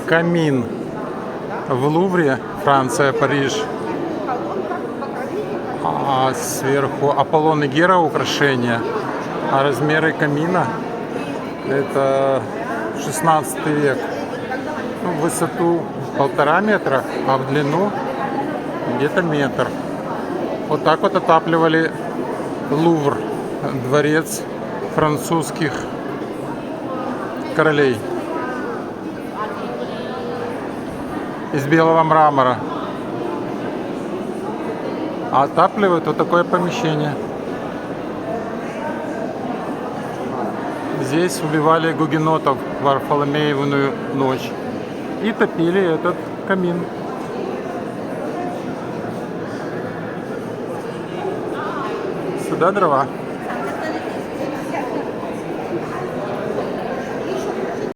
камин в Лувре, Франция, Париж. А сверху Аполлон и Гера украшения. А размеры камина это 16 век. Ну, в высоту 1,5 метра, а в длину где-то метр. Вот так вот отапливали Лувр, дворец французских королей. Из белого мрамора. А отапливают вот такое помещение. Здесь убивали гугенотов в Варфоломеевную ночь и топили этот камин. Сюда дрова.